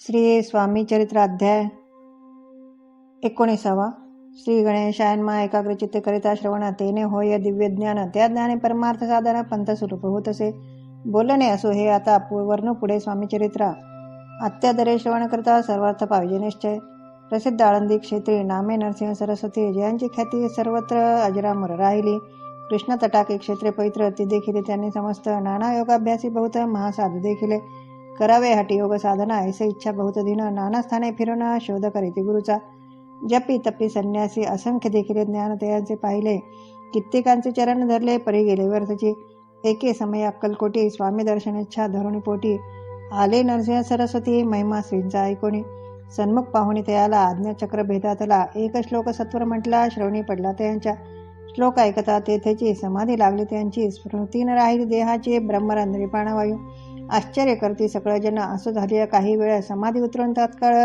श्री स्वामी चरित्र अध्याय 19. श्री गणेशायनमा एकाग्रचित्ते करिता श्रवण तेने होय दिव्य ज्ञान त्या ज्ञाने परमार्थ साधन पंथ स्वरूप होत असे बोलणे असो. हे आता वर्ण पुढे स्वामी चरित्र अत्यादरे श्रवण करता सर्वार्थ पाहिजे निश्चय. प्रसिद्ध आळंदी क्षेत्री नामे नरसिंह सरस्वती जयांची ख्याती सर्वत्र अजरामर राहिली. कृष्ण तटाके क्षेत्रे पवित्र ती देखील त्यांनी समस्त नाना योगाभ्यासी बहुत महासाधू देखील करावे हठी योग साधना ऐसे इच्छा बहुत दिन नाना स्थाने फिरून शोध करीती गुरुचा. जपी तपी संन्यासी असंख्य देखील ज्ञान तयांचे पाहिले कित्येकांचे चरण धरले परी गेले व्यर्थची. एके समय अक्कलकोटी स्वामी दर्शनेच्छा धरुणी पोटी आले नरसिंह सरस्वती महिमा श्रींचा ऐकोणी. सन्मुख पाहुणी तयाला आज्ञाचक्र भेदातला एक श्लोक सत्वर म्हटला श्रवणी पडला त्यांच्या. श्लोक ऐकता तेथेची समाधी लागली त्यांची स्मृती न राहिली देहाची ब्रह्मरंध्री प्राणवायू. आश्चर्य करती सकळ जन असं झाले काही वेळ समाधी उतरून तात्काळ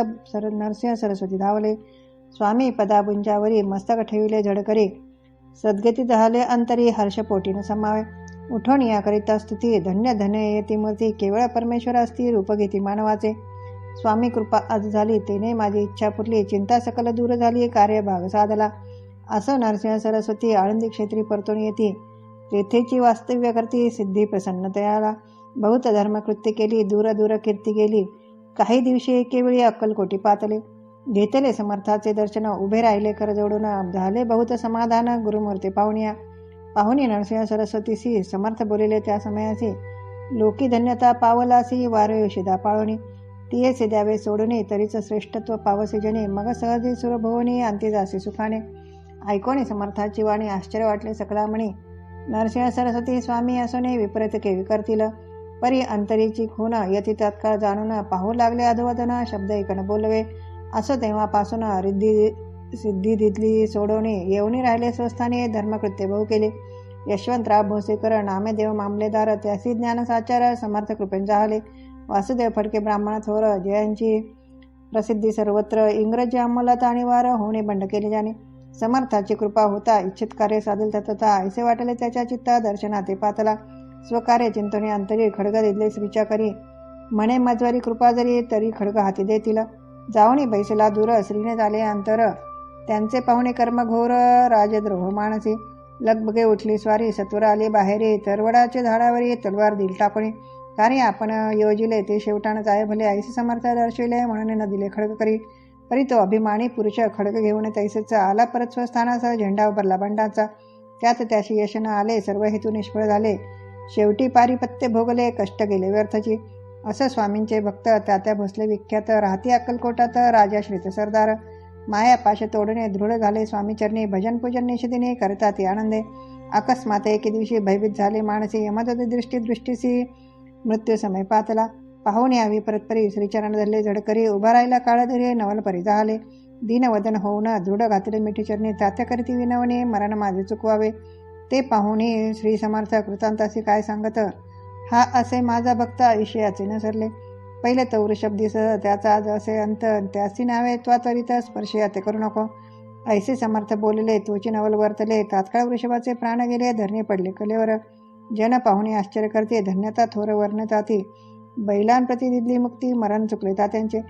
नरसिंह सरस्वती धावले. स्वामी पदाबुंजावरी मस्तक ठेविले झडकरी सद्गती झाले अंतरी हर्षपोटी न समावे. उठून याकरिता स्तुती धन्य धन्य येती मूर्ती केवळ परमेश्वर असती रूप घेती मानवाचे. स्वामी कृपा आज झाली तेने माझी इच्छा पुरली चिंता सकल दूर झाली कार्य भाग साधला. असं नरसिंह सरस्वती आळंदी क्षेत्री परतून येती तेथेची वास्तव्य करती सिद्धी प्रसन्नतयाला. बहुत धर्मकृत्य केली दूर दूर कीर्ती गेली काही दिवशी एकेवेळी अक्कलकोटी पातले. घेतले समर्थाचे दर्शन उभे राहिले कर जोडून झाले बहुत समाधान गुरुमूर्ती पाहुण्या. पाहुणी नरसिंह सरस्वतीसी समर्थ बोलिले त्या समयासी लोकी धन्यता पावलासी वारयोशिदा पाळोनी. तियेसे द्यावे सोडून तरीच श्रेष्ठत्व पावसे जने मग सहजी सुरभवनी अंती जासी सुखाने. ऐकोणी समर्थाची वाणी आश्चर्य वाटले सकला म्हणी नरसिंह सरस्वती स्वामी असोने विपरीत केवी करतील. परी अंतरीची खून यती तत्काळ जाणून पाहू लागले अधोवदन शब्द ऐकन बोलवे. असं तेव्हापासून सिद्धी दिदली सोडवणे येऊनी राहिले स्वस्थानी धर्मकृत्य बहु केले. यशवंतराव भोसेकर नामेदेव मामलेदार त्यासी ज्ञानसाचार समर्थ कृपेन जाहले. वासुदेव फडके ब्राह्मण थोर जयांची प्रसिद्धी सर्वत्र इंग्रजी अंमलात आणीवार होणे बंड केले जाणे. समर्थाची कृपा होता इच्छित कार्य साधेल तथा ऐसे वाटले त्याच्या चित्ता दर्शनाते पातला. स्वकार्य चिंतने अंतरी खडग दिले श्रीच्या करी म्हणे मजवारी कृपा जरी तरी खडग हाती देतील. जावणी बैसला दूर श्रीने झाले अंतर त्यांचे पाहुणे कर्म घोर राजद्रोह मानसी. लगबगे उठली स्वारी सत्वर आले बाहेरी तरवडाचे झाडावरी तलवार दिल टाकणे. कार्य आपण योजिले ते शेवटान जाय भले ऐसे समर्थ दर्शविले म्हणून न दिले खडग करी. परी तो अभिमानी पुरुष खडग घेऊन तैसेच आला परत स्वस्थानाचा झेंडा उभारला बंडाचा. त्यात त्याशी यश न आले सर्व हेतू निष्फळ झाले. शेवटी पारिपत्य भोगले कष्ट गेले व्यर्थची. असं स्वामींचे भक्त तात्या भोसले विख्यात राहती अक्कलकोटात राजा श्रीत सरदार. माया पाश तोडणे दृढ झाले स्वामीचरणी भजन पूजन निषेधीने करतात आनंदे. अकस्मात एके दिवशी भयभीत झाले माणसे यमदूत दृष्टीसी मृत्यू समय पातला. पाहून यावी परतपरी श्रीचरण धरले झडकरी उभा राहिला काळधरी नवल परी झाले. दीनवदन होऊन दृढ घातले मिठी चरणी तात्या करीती विनवणे मरण माझे चुकवावे. ते पाहुणे श्री समर्थ कृतांतासी काय सांगत हा असे माझा भक्त आयुष्याचे न सरले. पहिले तो वृषभ दिस त्याचा आज असे अंत त्यासी नावे त्वा त्वरित स्पर्श ते करू नको. ऐसे समर्थ बोलले तोची नवल वर्तले तात्काळ वृषभाचे प्राण गेले धरणे पडले कलेवर. जन पाहुणे आश्चर्य करते धन्यता थोर वर्णताती. बैलांप्रती दिली मुक्ती मरण चुकले तात्यांचे.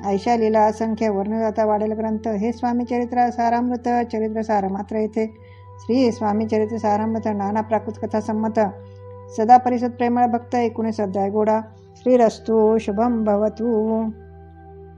ऐशा लीला असंख्य वर्णदाता वाढेल ग्रंथ हे स्वामी चरित्र सारामृत चरित्र सार मात्र येथे. श्री स्वामी चरित्र सारामृत नाना प्राकृत कथा संमत सदा परिसद प्रेमळ भक्त 19 अध्याय गोडा. श्रीरस्तु शुभम भवतु.